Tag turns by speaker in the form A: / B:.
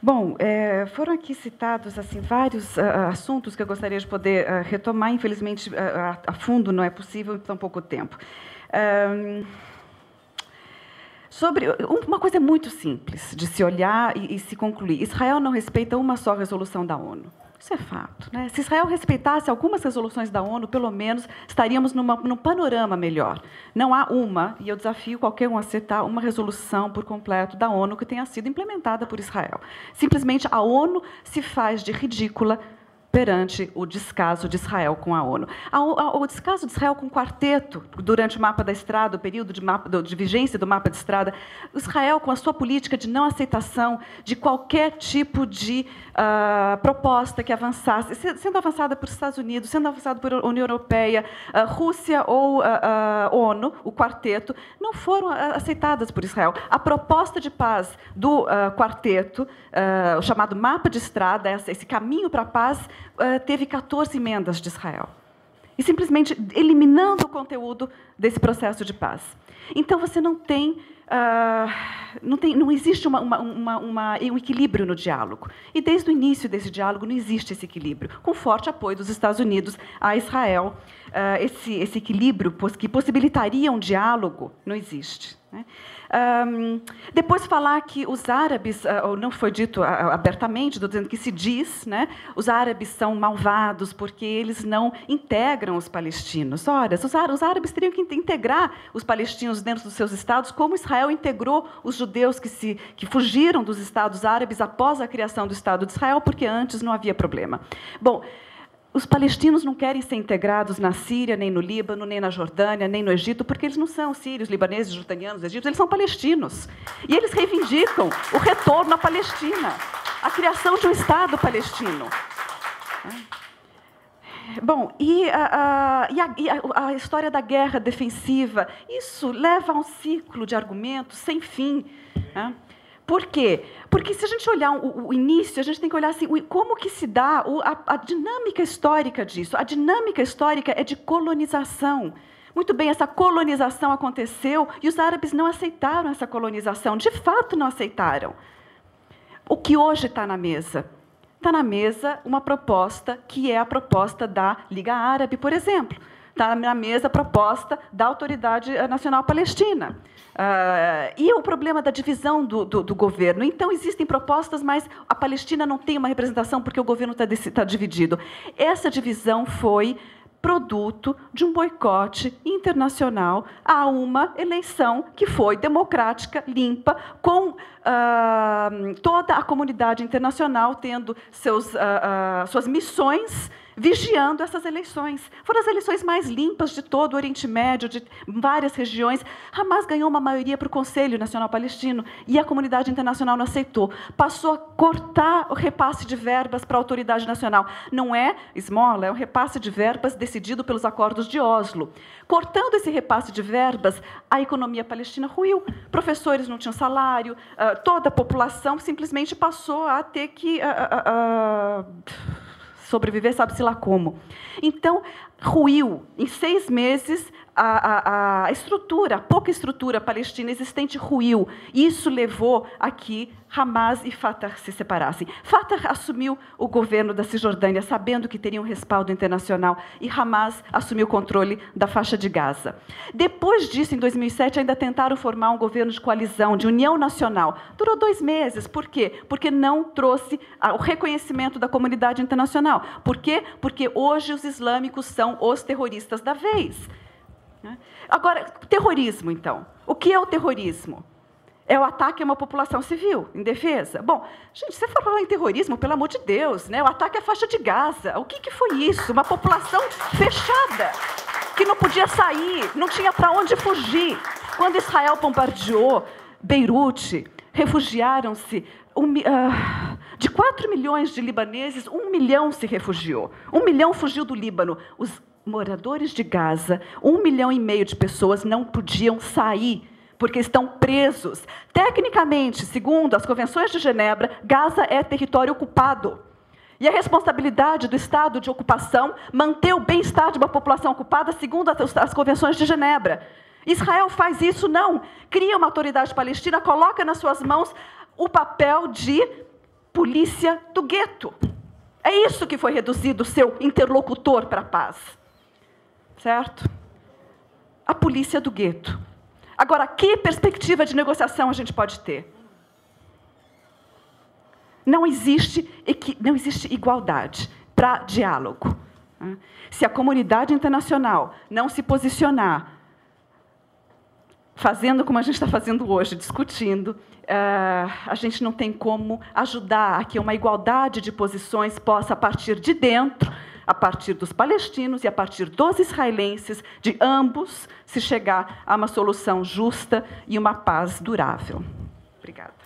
A: Bom, foram aqui citados assim, vários assuntos que eu gostaria de poder retomar. Infelizmente, a fundo não é possível em tão pouco tempo. Sobre uma coisa muito simples de se olhar e se concluir. Israel não respeita uma só resolução da ONU. Isso é fato, né? Se Israel respeitasse algumas resoluções da ONU, pelo menos estaríamos num panorama melhor. Não há uma, e eu desafio qualquer um a citar uma resolução por completo da ONU que tenha sido implementada por Israel. Simplesmente a ONU se faz de ridícula perante o descaso de Israel com a ONU. O descaso de Israel com o quarteto, durante o mapa da estrada, o período de vigência do mapa de estrada, Israel, com a sua política de não aceitação de qualquer tipo de proposta que avançasse, sendo avançada por Estados Unidos, sendo avançada por União Europeia, Rússia ou ONU, o quarteto, não foram aceitadas por Israel. A proposta de paz do quarteto, o chamado mapa de estrada, esse caminho para a paz, teve 14 emendas de Israel. E simplesmente eliminando o conteúdo desse processo de paz. Então, você não existe um equilíbrio no diálogo. E, desde o início desse diálogo, não existe esse equilíbrio. Com forte apoio dos Estados Unidos a Israel, esse equilíbrio que possibilitaria um diálogo não existe, né? Depois falar que os árabes, não foi dito abertamente, estou dizendo que se diz, né, os árabes são malvados porque eles não integram os palestinos. Ora, os árabes teriam que integrar os palestinos dentro dos seus estados, como Israel integrou os judeus que fugiram dos estados árabes após a criação do Estado de Israel, porque antes não havia problema. Bom, os palestinos não querem ser integrados na Síria, nem no Líbano, nem na Jordânia, nem no Egito, porque eles não são sírios, libaneses, jordanianos, egípcios, eles são palestinos. E eles reivindicam o retorno à Palestina, a criação de um Estado palestino. Bom, e a história da guerra defensiva, isso leva a um ciclo de argumentos sem fim, né? Por quê? Porque, se a gente olhar o início, a gente tem que olhar assim, como que se dá a dinâmica histórica disso. A dinâmica histórica é de colonização. Muito bem, essa colonização aconteceu e os árabes não aceitaram essa colonização. De fato, não aceitaram. O que hoje está na mesa? Está na mesa uma proposta que é a proposta da Liga Árabe, por exemplo. Está na mesa a proposta da Autoridade Nacional Palestina. E o problema da divisão do governo. Então, existem propostas, mas a Palestina não tem uma representação porque o governo está dividido. Essa divisão foi produto de um boicote internacional a uma eleição que foi democrática, limpa, com toda a comunidade internacional tendo suas missões vigiando essas eleições. Foram as eleições mais limpas de todo o Oriente Médio, de várias regiões. Hamas ganhou uma maioria para o Conselho Nacional Palestino e a comunidade internacional não aceitou. Passou a cortar o repasse de verbas para a autoridade nacional. Não é esmola, é um repasse de verbas decidido pelos acordos de Oslo. Cortando esse repasse de verbas, a economia palestina ruiu. Professores não tinham salário, toda a população simplesmente passou a ter que sobreviver, sabe-se lá como. Então, ruiu. Em 6 meses, a pouca estrutura palestina existente ruiu. Isso levou a que Hamas e Fatah se separassem. Fatah assumiu o governo da Cisjordânia, sabendo que teria um respaldo internacional, e Hamas assumiu o controle da faixa de Gaza. Depois disso, em 2007, ainda tentaram formar um governo de coalizão, de união nacional. Durou 2 meses. Por quê? Porque não trouxe o reconhecimento da comunidade internacional. Por quê? Porque hoje os islâmicos são os terroristas da vez. Agora, terrorismo, então. O que é o terrorismo? É o ataque a uma população civil, indefesa. Bom, gente, se você for falar em terrorismo, pelo amor de Deus, né? O ataque à faixa de Gaza. O que foi isso? Uma população fechada, que não podia sair, não tinha para onde fugir. Quando Israel bombardeou Beirute, refugiaram-se de 4 milhões de libaneses, 1 milhão se refugiou. 1 milhão fugiu do Líbano. Os moradores de Gaza, 1,5 milhão de pessoas não podiam sair, porque estão presos. Tecnicamente, segundo as convenções de Genebra, Gaza é território ocupado. E a responsabilidade do Estado de ocupação manter o bem-estar de uma população ocupada, segundo as convenções de Genebra. Israel faz isso? Não. Cria uma autoridade palestina, coloca nas suas mãos o papel de polícia do gueto. É isso que foi reduzido o seu interlocutor para a paz. Certo? A polícia do gueto. Agora, que perspectiva de negociação a gente pode ter? Não existe igualdade para diálogo. Se a comunidade internacional não se posicionar, fazendo como a gente está fazendo hoje, discutindo, a gente não tem como ajudar a que uma igualdade de posições possa, a partir de dentro, a partir dos palestinos e a partir dos israelenses, de ambos, se chegar a uma solução justa e uma paz durável. Obrigada.